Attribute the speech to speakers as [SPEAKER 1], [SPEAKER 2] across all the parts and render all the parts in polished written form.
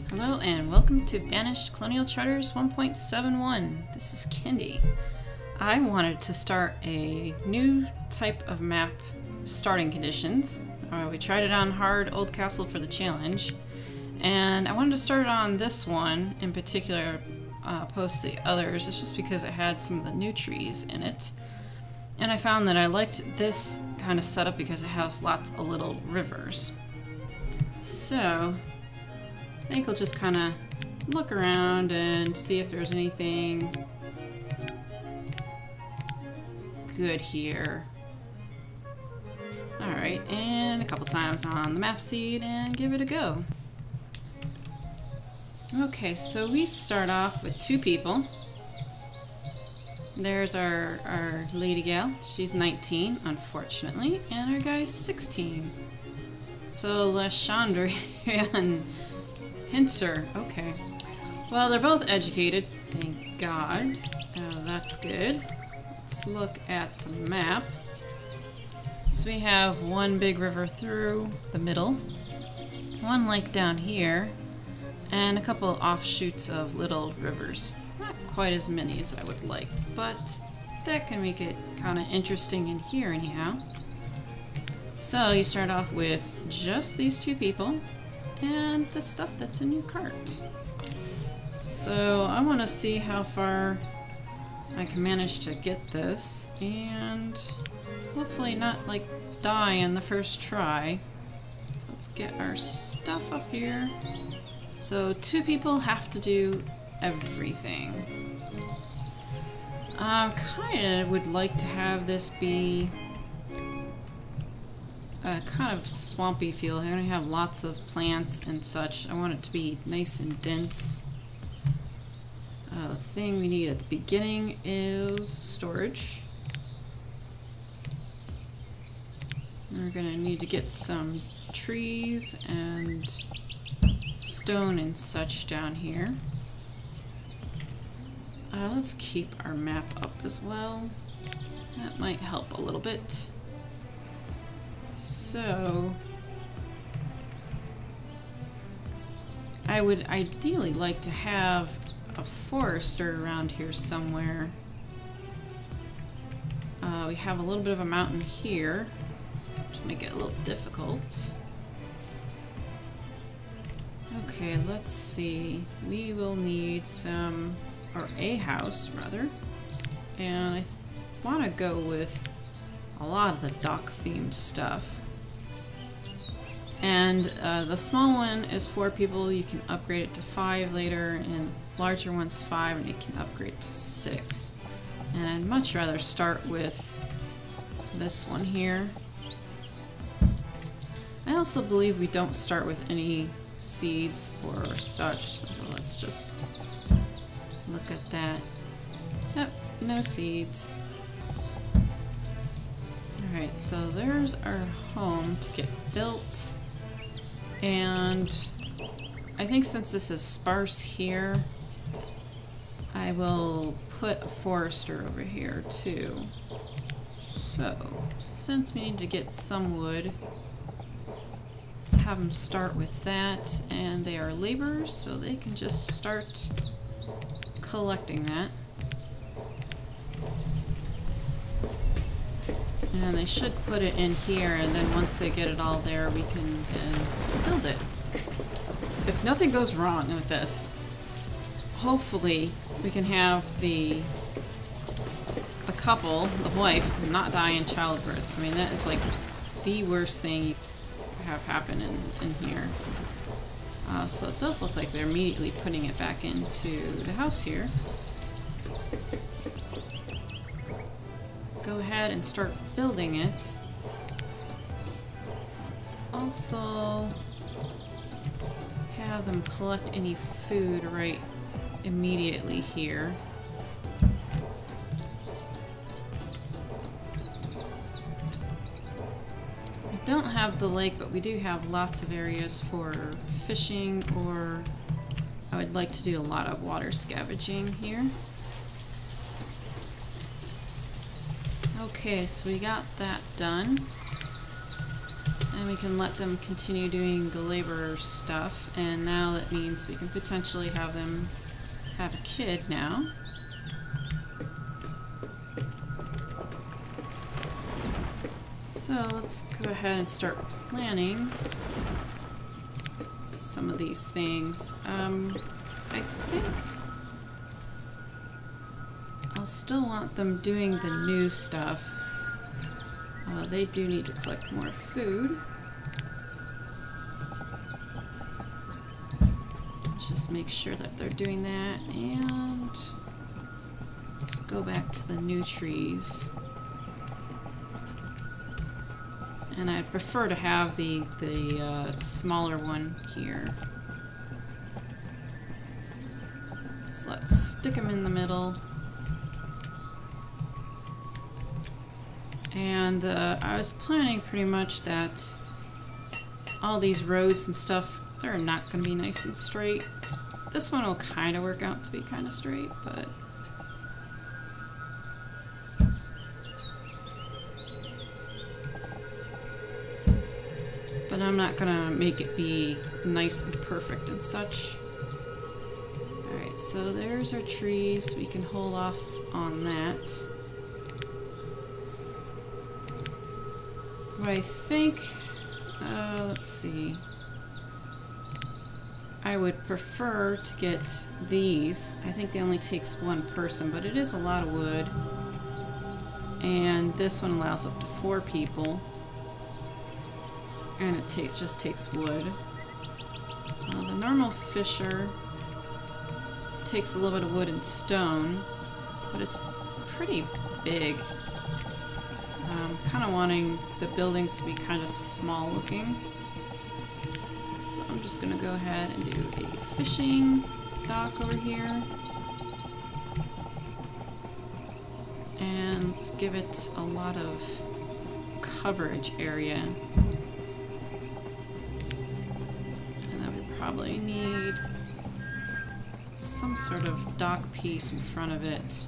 [SPEAKER 1] Hello and welcome to Banished Colonial Charters 1.71. This is Kendi. I wanted to start a new type of map starting conditions. We tried it on hard old castle for the challenge, and I wanted to start it on this one in particular, opposed to the others. It's just because it had some of the new trees in it. And I found that I liked this kind of setup because it has lots of little rivers. So I think we'll just kind of look around and see if there's anything good here. Alright, and a couple times on the map seed and give it a go. Okay, so we start off with two people. There's our lady gal. She's 19, unfortunately, and our guy's 16. So Lashandra and Hinser. Okay. Well, they're both educated, thank God. That's good. Let's look at the map. So we have one big river through the middle, one lake down here, and a couple of offshoots of little rivers. Not quite as many as I would like, but that can make it kind of interesting in here anyhow. So you start off with just these two people and the stuff that's in your cart. So I want to see how far I can manage to get this and hopefully not like die in the first try. So let's get our stuff up here. So two people have to do everything. I kind of would like to have this be a kind of swampy feel. I'm going to have lots of plants and such. I want it to be nice and dense. The thing we need at the beginning is storage. We're going to need to get some trees and stone and such down here. Let's keep our map up as well. That might help a little bit. So I would ideally like to have a forester around here somewhere. We have a little bit of a mountain here, which make it a little difficult. Okay, let's see. We will need some, or a house rather, and I want to go with a lot of the dock themed stuff. And the small one is 4 people. You can upgrade it to 5 later, and larger one's 5 and you can upgrade to 6. And I'd much rather start with this one here. I also believe we don't start with any seeds or such, so let's just look at that. Yep, no seeds. Alright, so there's our home to get built, and I think since this is sparse here, I will put a forester over here too. So, since we need to get some wood, let's have them start with that, and they are laborers, so they can just start collecting that. And they should put it in here, and then once they get it all there, we can then build it. If nothing goes wrong with this, hopefully we can have the couple, the wife, not die in childbirth. I mean, that is like the worst thing you could have happen in here. So it does look like they're immediately putting it back into the house here. Go ahead and start building it. Let's also have them collect any food right immediately here. We don't have the lake, but we do have lots of areas for fishing, or I would like to do a lot of water scavenging here. Okay, so we got that done. And And we can let them continue doing the labor stuff, and now that means we can potentially have them have a kid now. So let's go ahead and start planning some of these things. I think I'll still want them doing the new stuff. They do need to collect more food. Just make sure that they're doing that, and let's go back to the new trees. And I'd prefer to have the smaller one here. So let's stick them in the middle. And I was planning pretty much that all these roads and stuff, they're not going to be nice and straight. This one will kind of work out to be kind of straight, but... But I'm not going to make it be nice and perfect and such. Alright, so there's our trees. We can hold off on that. I think, let's see, I would prefer to get these. I think they only takes one person, but it is a lot of wood. And this one allows up to 4 people. And it just takes wood. The normal fisher takes a little bit of wood and stone, but it's pretty big. I'm kind of wanting the buildings to be kind of small looking. So I'm just going to go ahead and do a fishing dock over here. And let's give it a lot of coverage area. And then we probably need some sort of dock piece in front of it.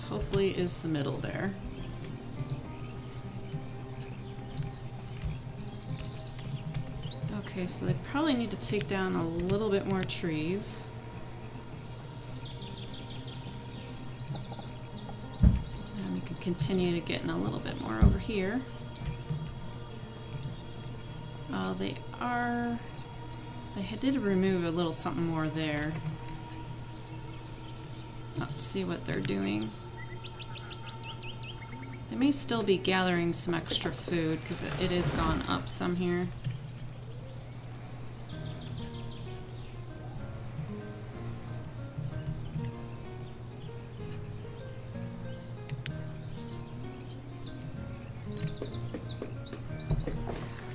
[SPEAKER 1] Hopefully is the middle there. Okay, so they probably need to take down a little bit more trees. And we can continue to get in a little bit more over here. They did remove a little something more there. Let's see what they're doing. They may still be gathering some extra food because it is gone up some here.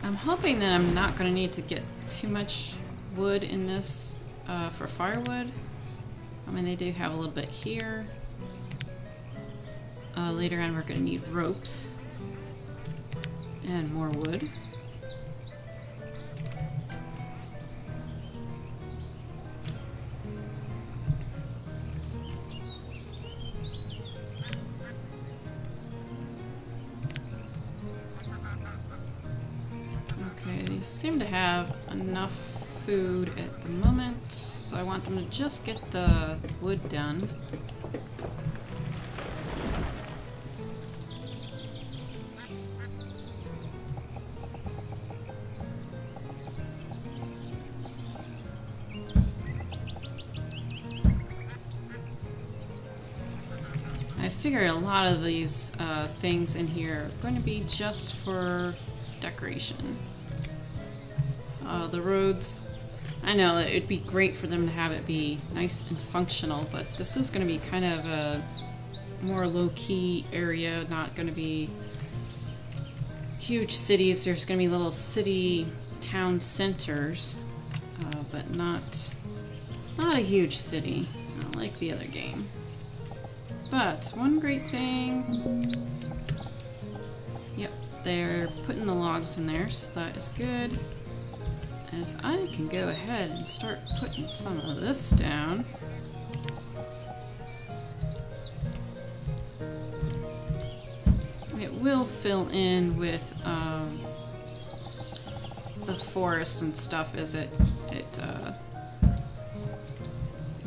[SPEAKER 1] I'm hoping that I'm not going to need to get too much wood in this for firewood. I mean, they do have a little bit here. Later on, we're going to need ropes and more wood. Okay, they seem to have enough food at the moment, so I want them to just get the wood done. I figure a lot of these things in here are going to be just for decoration. The roads, I know it'd be great for them to have it be nice and functional, but this is going to be kind of a more low-key area, not going to be huge cities. There's going to be little city town centers, but not a huge city, not like the other game. But one great thing, yep, they're putting the logs in there, so that is good. is I can go ahead and start putting some of this down. It will fill in with the forest and stuff as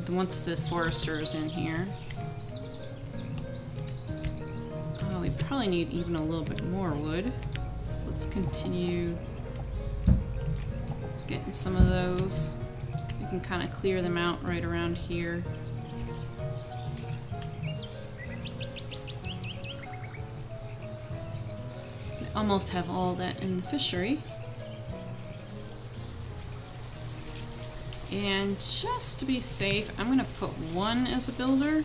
[SPEAKER 1] once the forester is in here. Oh, we probably need even a little bit more wood. So let's continue getting some of those. We can kind of clear them out right around here. I almost have all that in the fishery. And just to be safe, I'm going to put one as a builder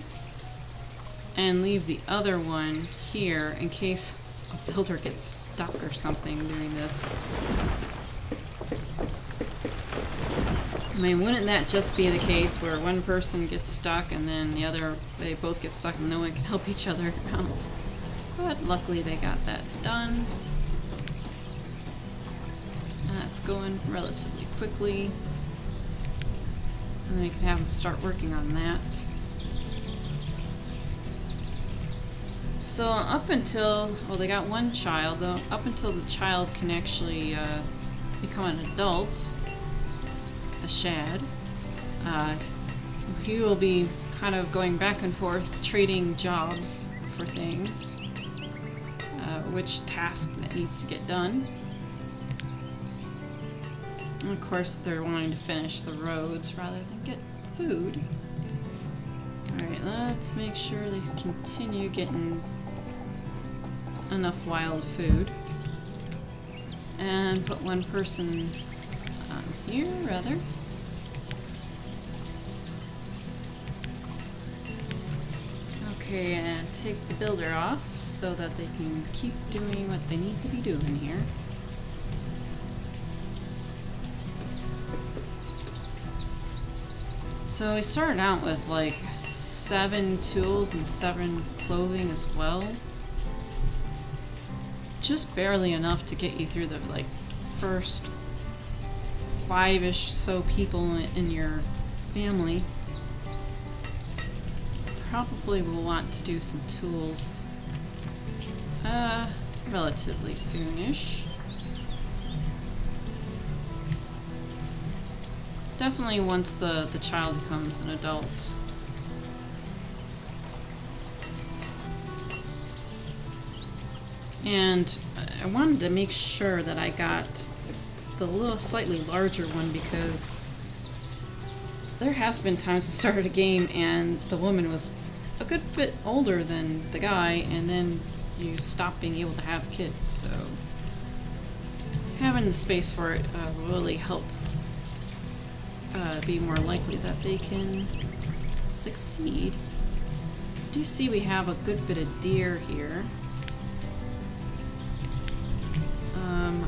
[SPEAKER 1] and leave the other one here in case a builder gets stuck or something doing this. I mean, wouldn't that just be the case where one person gets stuck and then the other, they both get stuck and no one can help each other out? But luckily they got that done. That's going relatively quickly. And then we can have them start working on that. So up until, well, they got one child though, up until the child can actually become an adult, the shad, he will be kind of going back and forth trading jobs for things, which task that needs to get done. And of course they're wanting to finish the roads rather than get food. Alright, let's make sure they continue getting enough wild food. And put one person on here, rather. Okay, and take the builder off so that they can keep doing what they need to be doing here. So we started out with like 7 tools and 7 clothing as well. Just barely enough to get you through the like first 5-ish so people in your family. Probably will want to do some tools relatively soonish. Definitely once the child becomes an adult. And I wanted to make sure that I got the little slightly larger one because there has been times I started a game and the woman was a good bit older than the guy, and then you stop being able to have kids, so having the space for it will really help be more likely that they can succeed. I do see we have a good bit of deer here.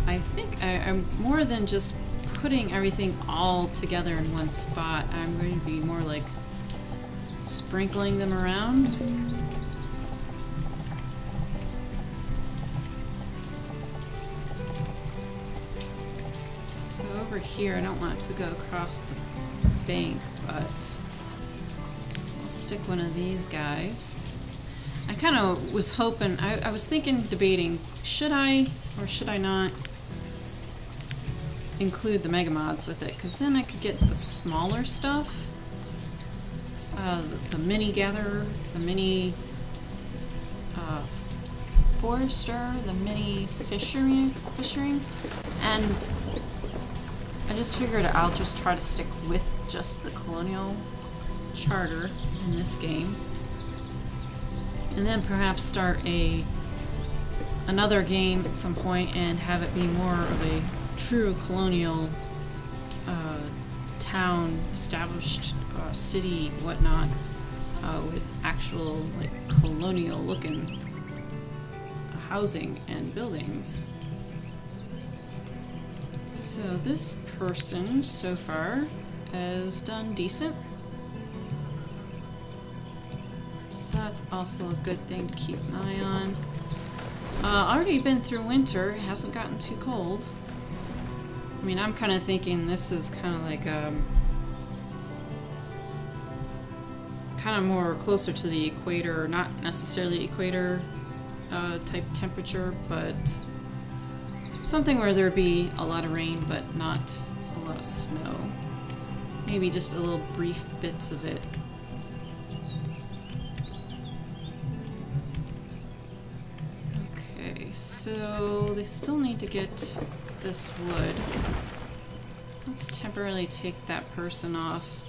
[SPEAKER 1] I think I'm more than just putting everything all together in one spot. I'm going to be more like sprinkling them around. So over here, I don't want it to go across the bank, but I'll stick one of these guys. I kind of was hoping, I was debating, should I or should I not include the Mega Mods with it? Because then I could get the smaller stuff, the mini gatherer, the mini forester, the mini fishing, and I just figured I'll just try to stick with just the Colonial Charter in this game. And then perhaps start another game at some point and have it be more of a true colonial town, established city, whatnot, with actual like colonial looking housing and buildings. So this person so far has done decent. So that's also a good thing to keep an eye on. Already been through winter, it hasn't gotten too cold. I mean, I'm kind of thinking this is kind of like kind of more closer to the equator, not necessarily equator type temperature, but something where there'd be a lot of rain but not a lot of snow. Maybe just a little brief bits of it. Okay, so they still need to get this wood. Let's temporarily take that person off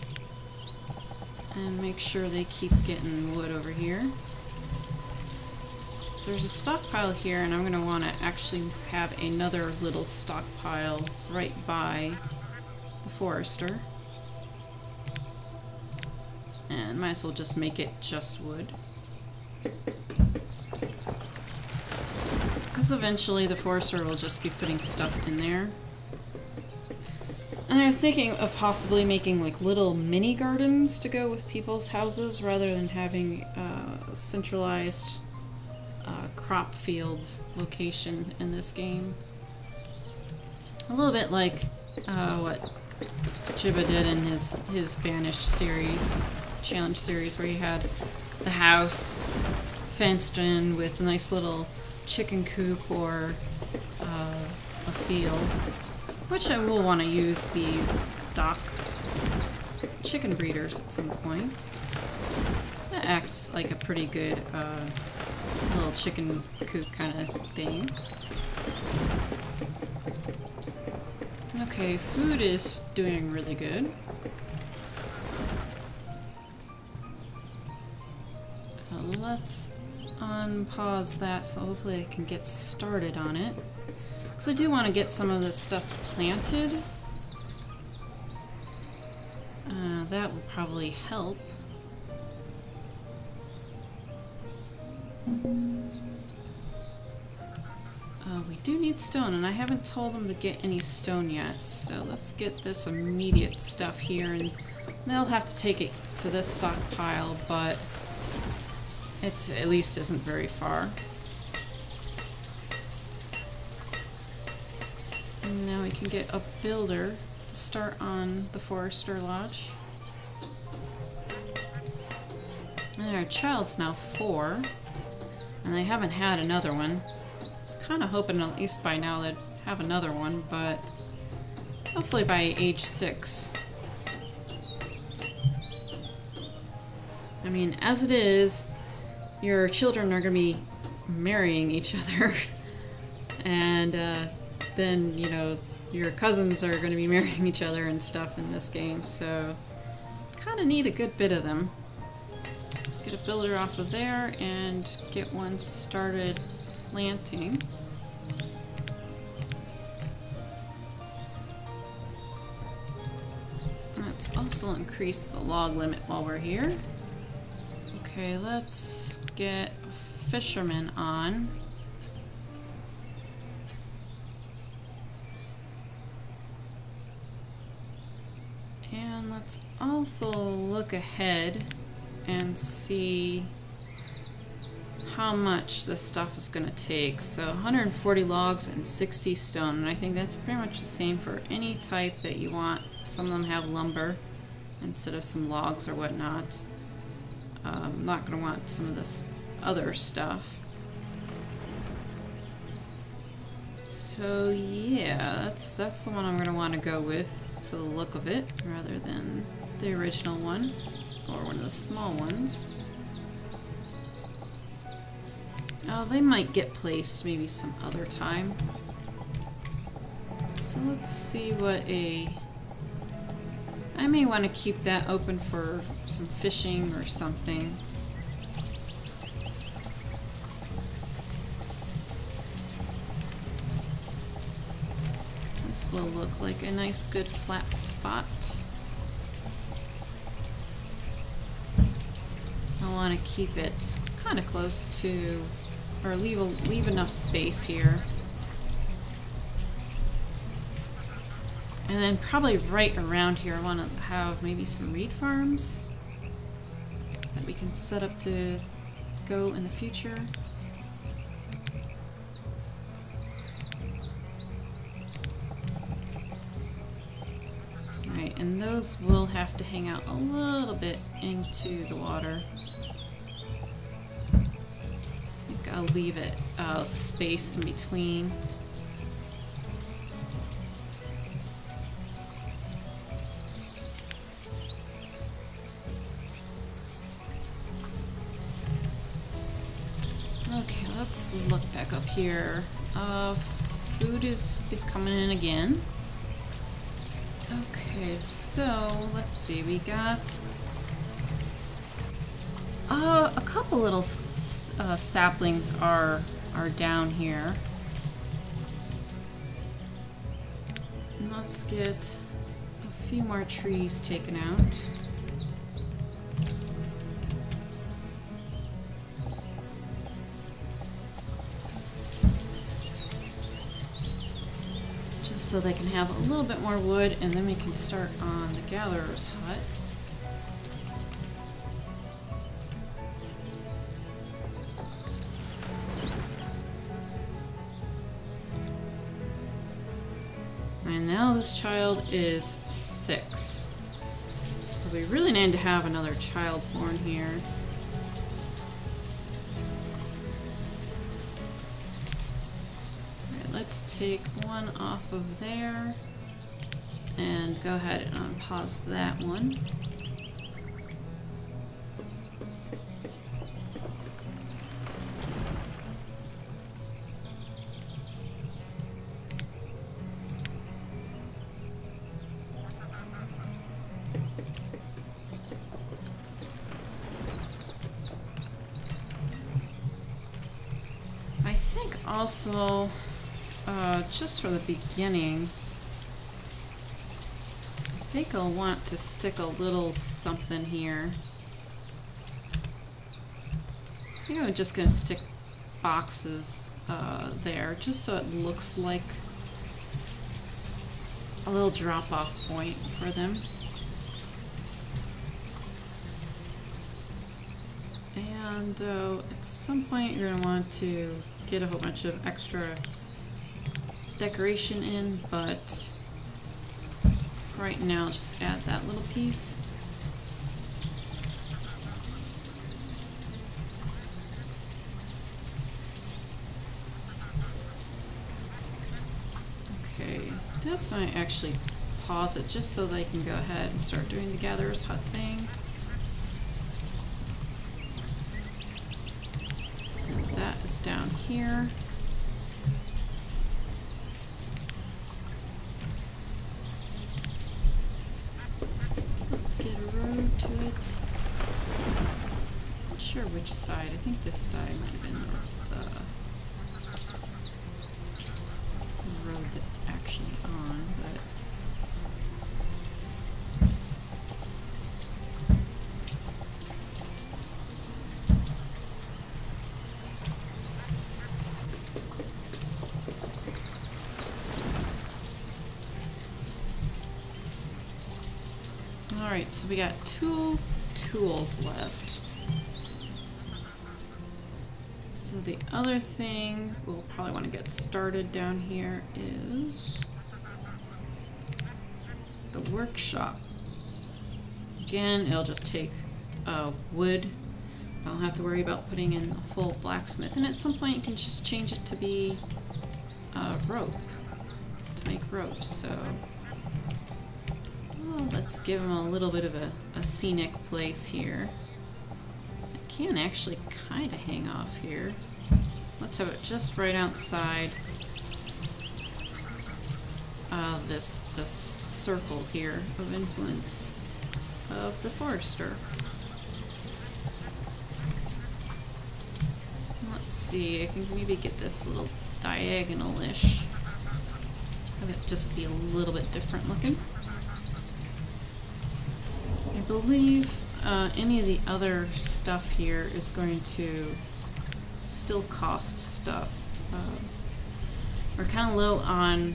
[SPEAKER 1] and make sure they keep getting wood over here. So there's a stockpile here, and I'm going to want to actually have another little stockpile right by the forester. And might as well just make it just wood. Because eventually the forester will just be putting stuff in there. And I was thinking of possibly making like little mini gardens to go with people's houses rather than having a centralized crop field location in this game. A little bit like what Jibba did in his Banished series, challenge series, where he had the house fenced in with a nice little chicken coop or a field. Which I will want to use these dock chicken breeders at some point. That acts like a pretty good little chicken coop kind of thing. Okay, food is doing really good. Let's unpause that so hopefully I can get started on it. Because I do want to get some of this stuff planted. That will probably help. We do need stone, and I haven't told them to get any stone yet, so let's get this immediate stuff here, and they'll have to take it to this stockpile, but it at least isn't very far. And now we can get a builder to start on the Forester Lodge. And our child's now 4, and they haven't had another one. I was kind of hoping at least by now they'd have another one, but hopefully by age 6. I mean, as it is, your children are going to be marrying each other, and then, you know, your cousins are going to be marrying each other and stuff in this game, so kind of need a good bit of them. Let's get a builder off of there and get one started planting. Let's also increase the log limit while we're here. Okay, let's get fishermen on. And let's also look ahead and see how much this stuff is going to take. So 140 logs and 60 stone, and I think that's pretty much the same for any type that you want. Some of them have lumber instead of some logs or whatnot. I'm not going to want some of this other stuff. So yeah, that's the one I'm going to want to go with for the look of it, rather than the original one, or one of the small ones. Oh, they might get placed maybe some other time. So let's see what I may want to keep that open for some fishing or something. This will look like a nice good flat spot. I want to keep it kind of close to, or leave enough space here. And then probably right around here I want to have maybe some reed farms that we can set up to go in the future. and those will have to hang out a little bit into the water. I think I'll leave it space in between. Okay, let's look back up here. Food is coming in again. Okay, so let's see. We got a couple little saplings are down here. And let's get a few more trees taken out. So they can have a little bit more wood, and then we can start on the gatherer's hut. And now this child is 6. So we really need to have another child born here. Let's take one off of there and go ahead and unpause that one. I think also just for the beginning, I think I'll want to stick a little something here. I think I'm just going to stick boxes there, just so it looks like a little drop-off point for them. And at some point you're going to want to get a whole bunch of extra decoration in, but right now just add that little piece. Okay, this I actually pause it just so they can go ahead and start doing the gatherer's hut thing. And that is down here. To it. Not sure which side. I think this side might have been the road that's actually on, but alright, so we got 2 tools left. So the other thing we'll probably want to get started down here is the workshop. Again, it'll just take wood. I don't have to worry about putting in a full blacksmith. And at some point you can just change it to be rope, to make ropes. So let's give them a little bit of a scenic place here. I can actually kind of hang off here. Let's have it just right outside of this circle here of influence of the forester. Let's see, I can maybe get this little diagonal-ish. Have it just be a little bit different looking. I believe any of the other stuff here is going to still cost stuff. We're kind of low on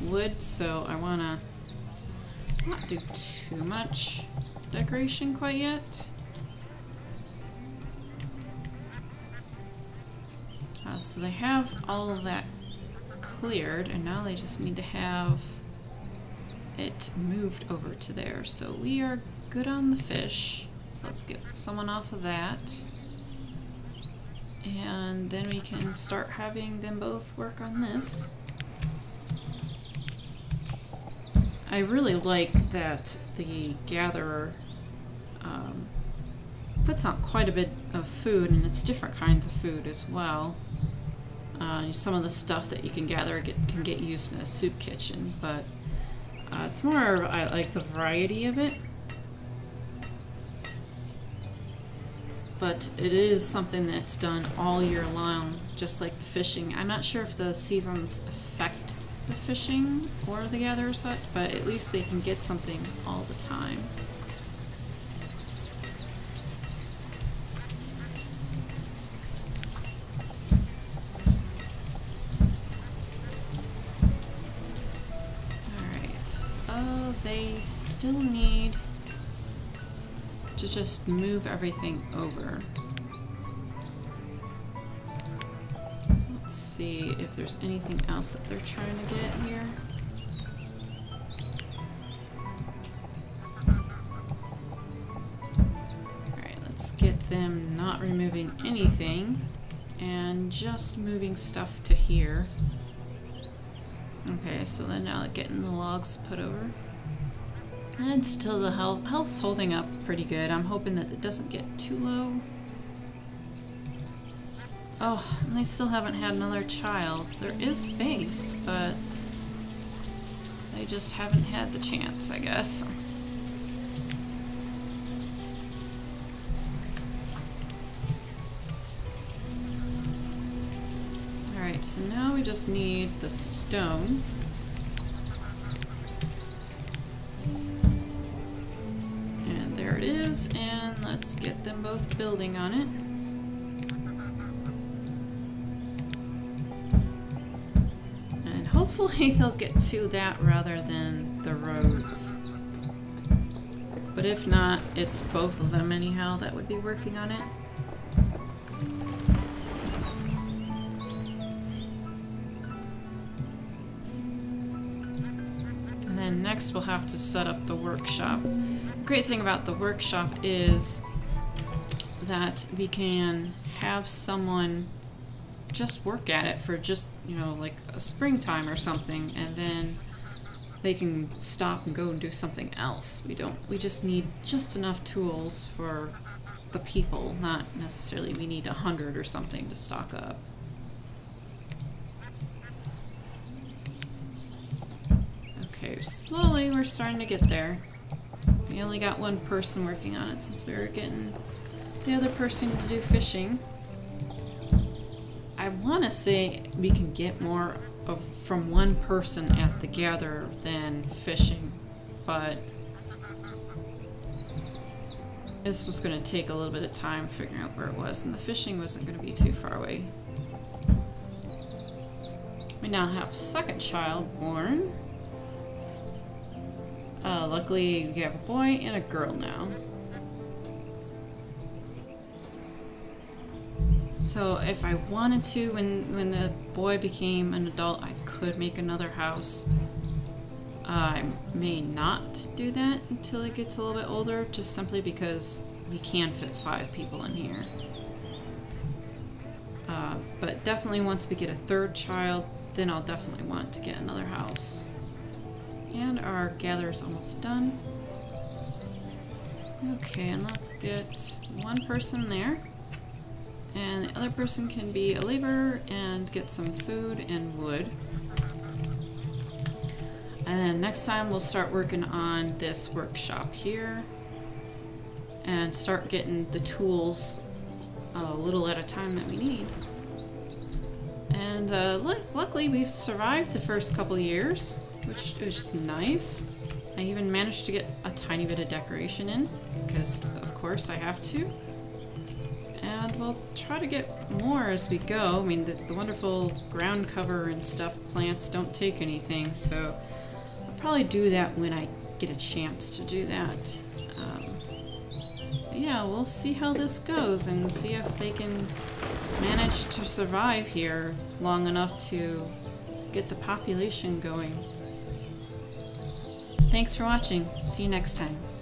[SPEAKER 1] wood, so I want to not do too much decoration quite yet. So they have all of that cleared, and now they just need to have it moved over to there. So we are good on the fish. So let's get someone off of that. And then we can start having them both work on this. I really like that the gatherer puts out quite a bit of food, and it's different kinds of food as well. Some of the stuff that you can gather can get used in a soup kitchen, but it's more, I like the variety of it. But it is something that's done all year long, just like the fishing. I'm not sure if the seasons affect the fishing or the gather or such, but at least they can get something all the time. Alright, they still need to just move everything over. Let's see if there's anything else that they're trying to get here. Alright, let's get them not removing anything and just moving stuff to here. Okay, so then now getting the logs put over. And still the health's holding up pretty good. I'm hoping that it doesn't get too low. Oh, and they still haven't had another child. There is space, but they just haven't had the chance, I guess. Alright, so now we just need the stone. It is, and let's get them both building on it. And hopefully they'll get to that rather than the roads. But if not, it's both of them anyhow that would be working on it. And then next we'll have to set up the workshop. Great thing about the workshop is that we can have someone just work at it for just, you know, like a springtime or something, and then they can stop and go and do something else. We just need just enough tools for the people, not necessarily we need 100 or something to stock up. Okay, slowly we're starting to get there. We only got one person working on it since we were getting the other person to do fishing. I want to say we can get more from one person at the gather than fishing, but this was going to take a little bit of time figuring out where it was, and the fishing wasn't going to be too far away. We now have a second child born. Luckily, we have a boy and a girl now. So if I wanted to, when the boy became an adult, I could make another house. I may not do that until it gets a little bit older, just simply because we can fit 5 people in here. But definitely once we get a third child, then I'll definitely want to get another house. And our gather is almost done. Okay, and let's get one person there. And the other person can be a laborer and get some food and wood. And then next time we'll start working on this workshop here. And start getting the tools a little at a time that we need. And luckily we've survived the first couple years, which is just nice. I even managed to get a tiny bit of decoration in, because of course I have to. And we'll try to get more as we go. I mean, the wonderful ground cover and stuff, plants don't take anything, so I'll probably do that when I get a chance to do that. Yeah, we'll see how this goes and see if they can manage to survive here long enough to get the population going. Thanks for watching. See you next time.